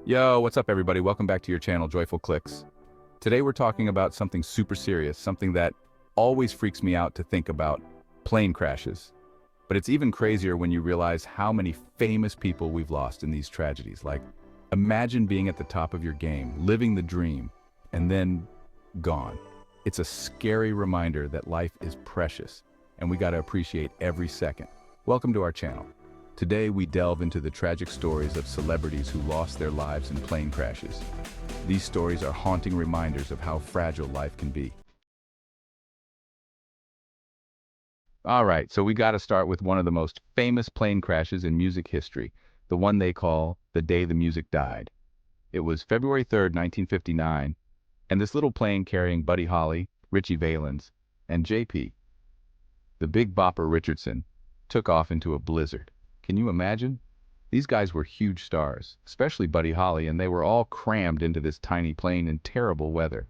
Yo, what's up everybody? Welcome back to your channel, Joyful Clicks. Today we're talking about something super serious, something that always freaks me out to think about, plane crashes. But it's even crazier when you realize how many famous people we've lost in these tragedies. Like, imagine being at the top of your game, living the dream, and then gone. It's a scary reminder that life is precious, and we gotta appreciate every second. Welcome to our channel. Today we delve into the tragic stories of celebrities who lost their lives in plane crashes. These stories are haunting reminders of how fragile life can be. All right, so we got to start with one of the most famous plane crashes in music history, the one they call the day the music died. It was February 3rd, 1959, and this little plane carrying Buddy Holly, Richie Valens, and JP, the Big Bopper Richardson, took off into a blizzard. Can you imagine? These guys were huge stars, especially Buddy Holly, and they were all crammed into this tiny plane in terrible weather.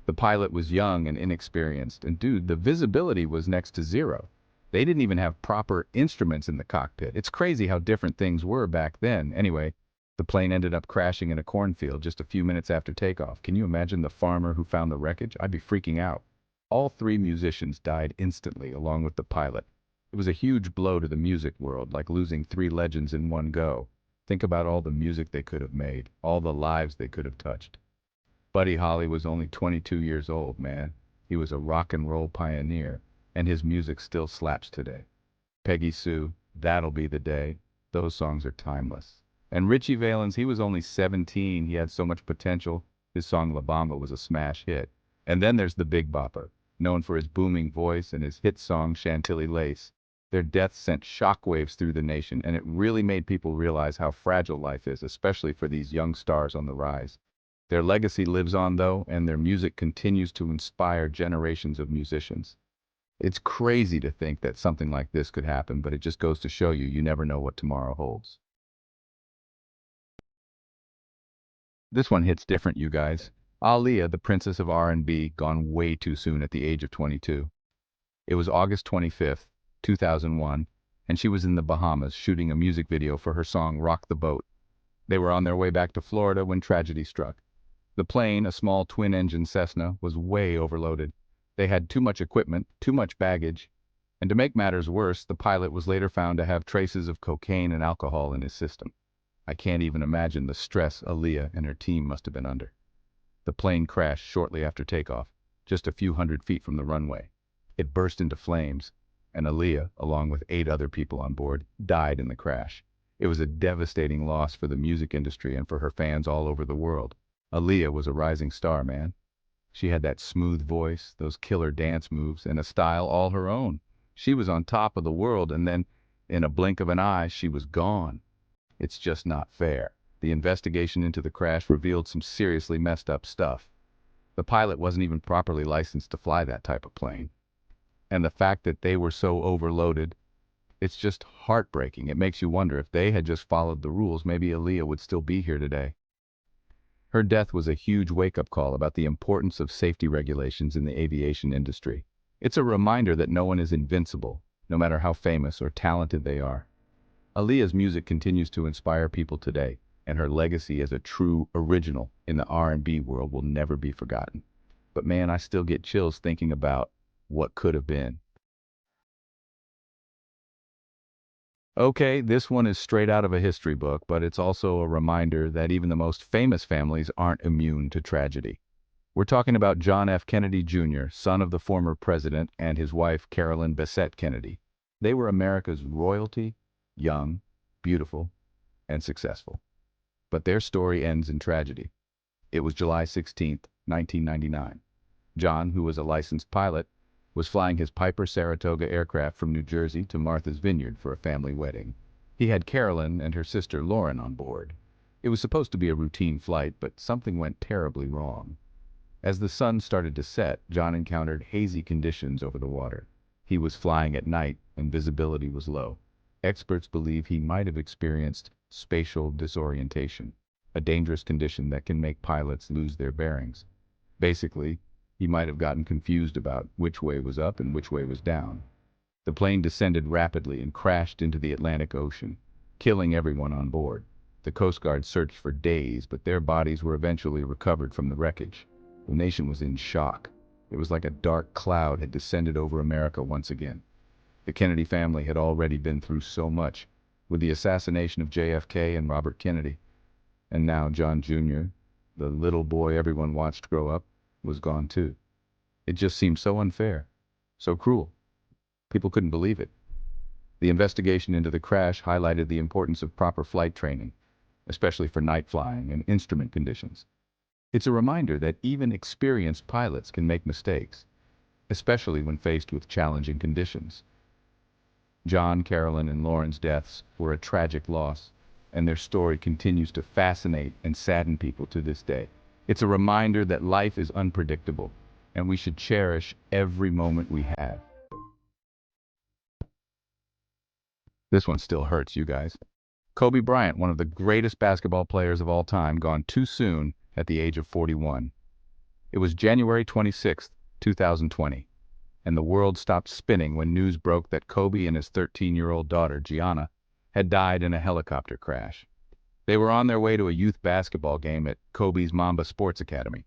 The pilot was young and inexperienced, and dude, the visibility was next to zero. They didn't even have proper instruments in the cockpit. It's crazy how different things were back then. Anyway, the plane ended up crashing in a cornfield just a few minutes after takeoff. Can you imagine the farmer who found the wreckage? I'd be freaking out. All three musicians died instantly, along with the pilot. It was a huge blow to the music world, like losing three legends in one go. Think about all the music they could have made, all the lives they could have touched. Buddy Holly was only 22 years old, man. He was a rock and roll pioneer, and his music still slaps today. Peggy Sue, That'll Be the Day, those songs are timeless. And Richie Valens, he was only 17, he had so much potential. His song La Bamba was a smash hit. And then there's the Big Bopper, known for his booming voice and his hit song Chantilly Lace. Their deaths sent shockwaves through the nation, and it really made people realize how fragile life is, especially for these young stars on the rise. Their legacy lives on, though, and their music continues to inspire generations of musicians. It's crazy to think that something like this could happen, but it just goes to show you never know what tomorrow holds. This one hits different, you guys. Aaliyah, the princess of R&B, gone way too soon at the age of 22. It was August 25th, 2001, and she was in the Bahamas shooting a music video for her song Rock the Boat. They were on their way back to Florida when tragedy struck. The plane, a small twin-engine Cessna, was way overloaded. They had too much equipment, too much baggage, and to make matters worse, the pilot was later found to have traces of cocaine and alcohol in his system. I can't even imagine the stress Aaliyah and her team must have been under. The plane crashed shortly after takeoff, just a few hundred feet from the runway. It burst into flames, and Aaliyah, along with 8 other people on board, died in the crash. It was a devastating loss for the music industry and for her fans all over the world. Aaliyah was a rising star, man. She had that smooth voice, those killer dance moves, and a style all her own. She was on top of the world, and then, in a blink of an eye, she was gone. It's just not fair. The investigation into the crash revealed some seriously messed up stuff. The pilot wasn't even properly licensed to fly that type of plane. And the fact that they were so overloaded, it's just heartbreaking. It makes you wonder if they had just followed the rules, maybe Aaliyah would still be here today. Her death was a huge wake-up call about the importance of safety regulations in the aviation industry. It's a reminder that no one is invincible, no matter how famous or talented they are. Aaliyah's music continues to inspire people today, and her legacy as a true original in the R&B world will never be forgotten. But man, I still get chills thinking about what could have been. Okay, this one is straight out of a history book, but it's also a reminder that even the most famous families aren't immune to tragedy. We're talking about John F. Kennedy Jr., son of the former president, and his wife, Carolyn Bessette Kennedy. They were America's royalty, young, beautiful, and successful. But their story ends in tragedy. It was July 16th, 1999. John, who was a licensed pilot, was flying his Piper Saratoga aircraft from New Jersey to Martha's Vineyard for a family wedding. He had Carolyn and her sister Lauren on board. It was supposed to be a routine flight, but something went terribly wrong. As the sun started to set, John encountered hazy conditions over the water. He was flying at night and visibility was low. Experts believe he might have experienced spatial disorientation, a dangerous condition that can make pilots lose their bearings. Basically, he might have gotten confused about which way was up and which way was down. The plane descended rapidly and crashed into the Atlantic Ocean, killing everyone on board. The Coast Guard searched for days, but their bodies were eventually recovered from the wreckage. The nation was in shock. It was like a dark cloud had descended over America once again. The Kennedy family had already been through so much, with the assassination of JFK and Robert Kennedy. And now John Jr., the little boy everyone watched grow up, was gone too. It just seemed so unfair, so cruel. People couldn't believe it. The investigation into the crash highlighted the importance of proper flight training, especially for night flying and instrument conditions. It's a reminder that even experienced pilots can make mistakes, especially when faced with challenging conditions. John, Carolyn, and Lauren's deaths were a tragic loss, and their story continues to fascinate and sadden people to this day. It's a reminder that life is unpredictable, and we should cherish every moment we have. This one still hurts, you guys. Kobe Bryant, one of the greatest basketball players of all time, gone too soon at the age of 41. It was January 26, 2020, and the world stopped spinning when news broke that Kobe and his 13-year-old daughter, Gianna, had died in a helicopter crash. They were on their way to a youth basketball game at Kobe's Mamba Sports Academy.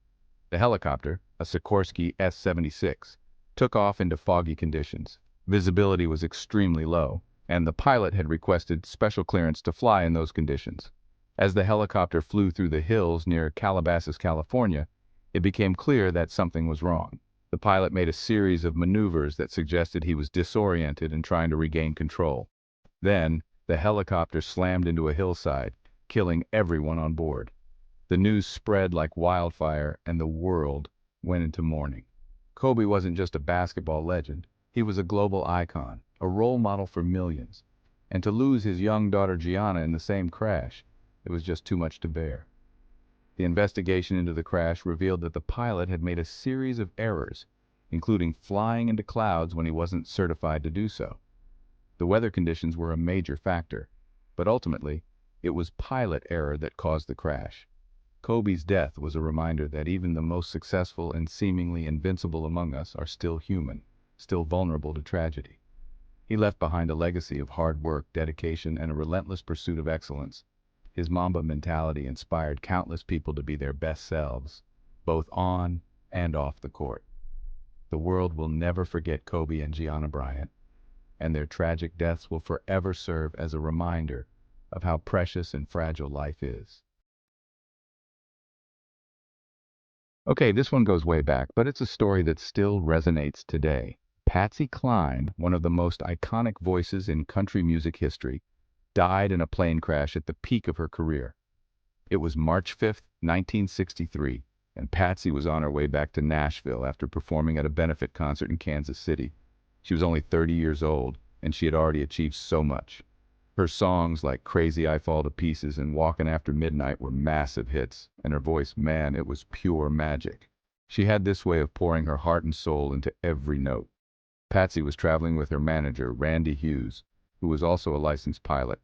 The helicopter, a Sikorsky S-76, took off into foggy conditions. Visibility was extremely low, and the pilot had requested special clearance to fly in those conditions. As the helicopter flew through the hills near Calabasas, California, it became clear that something was wrong. The pilot made a series of maneuvers that suggested he was disoriented and trying to regain control. Then, the helicopter slammed into a hillside, killing everyone on board. The news spread like wildfire, and the world went into mourning. Kobe wasn't just a basketball legend. He was a global icon, a role model for millions. And to lose his young daughter Gianna in the same crash, it was just too much to bear. The investigation into the crash revealed that the pilot had made a series of errors, including flying into clouds when he wasn't certified to do so. The weather conditions were a major factor, but ultimately, it was pilot error that caused the crash. Kobe's death was a reminder that even the most successful and seemingly invincible among us are still human, still vulnerable to tragedy. He left behind a legacy of hard work, dedication, and a relentless pursuit of excellence. His Mamba mentality inspired countless people to be their best selves, both on and off the court. The world will never forget Kobe and Gianna Bryant, and their tragic deaths will forever serve as a reminder of how precious and fragile life is. Okay, this one goes way back, but it's a story that still resonates today. Patsy Cline, one of the most iconic voices in country music history, died in a plane crash at the peak of her career. It was March 5, 1963, and Patsy was on her way back to Nashville after performing at a benefit concert in Kansas City. She was only 30 years old, and she had already achieved so much. Her songs like Crazy I Fall to Pieces and Walkin' After Midnight were massive hits, and her voice, man, it was pure magic. She had this way of pouring her heart and soul into every note. Patsy was traveling with her manager, Randy Hughes, who was also a licensed pilot.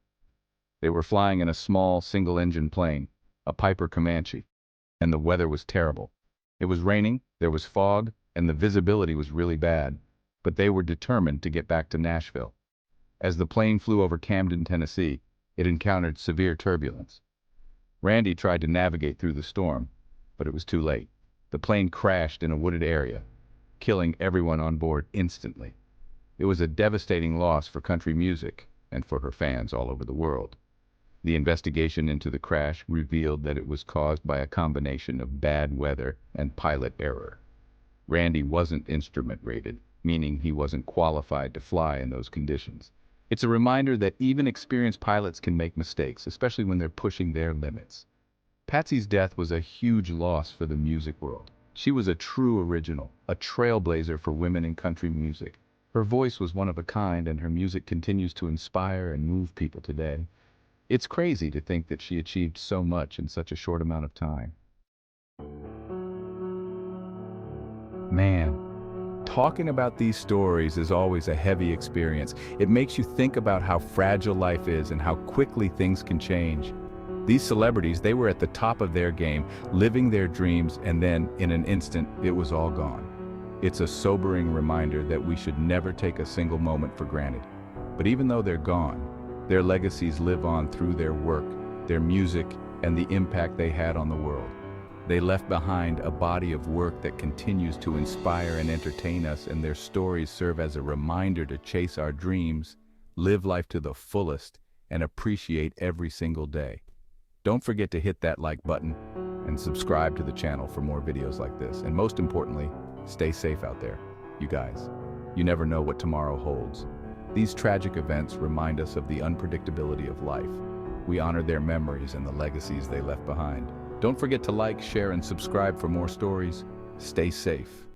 They were flying in a small, single-engine plane, a Piper Comanche, and the weather was terrible. It was raining, there was fog, and the visibility was really bad, but they were determined to get back to Nashville. As the plane flew over Camden, Tennessee, it encountered severe turbulence. Randy tried to navigate through the storm, but it was too late. The plane crashed in a wooded area, killing everyone on board instantly. It was a devastating loss for country music and for her fans all over the world. The investigation into the crash revealed that it was caused by a combination of bad weather and pilot error. Randy wasn't instrument rated, meaning he wasn't qualified to fly in those conditions. It's a reminder that even experienced pilots can make mistakes, especially when they're pushing their limits. Patsy's death was a huge loss for the music world. She was a true original, a trailblazer for women in country music. Her voice was one of a kind, and her music continues to inspire and move people today. It's crazy to think that she achieved so much in such a short amount of time. Man, talking about these stories is always a heavy experience. It makes you think about how fragile life is and how quickly things can change. These celebrities, they were at the top of their game, living their dreams, and then, in an instant, it was all gone. It's a sobering reminder that we should never take a single moment for granted. But even though they're gone, their legacies live on through their work, their music, and the impact they had on the world. They left behind a body of work that continues to inspire and entertain us, and their stories serve as a reminder to chase our dreams, live life to the fullest, and appreciate every single day. Don't forget to hit that like button and subscribe to the channel for more videos like this. And most importantly, stay safe out there, you guys. You never know what tomorrow holds. These tragic events remind us of the unpredictability of life. We honor their memories and the legacies they left behind. Don't forget to like, share, and subscribe for more stories. Stay safe.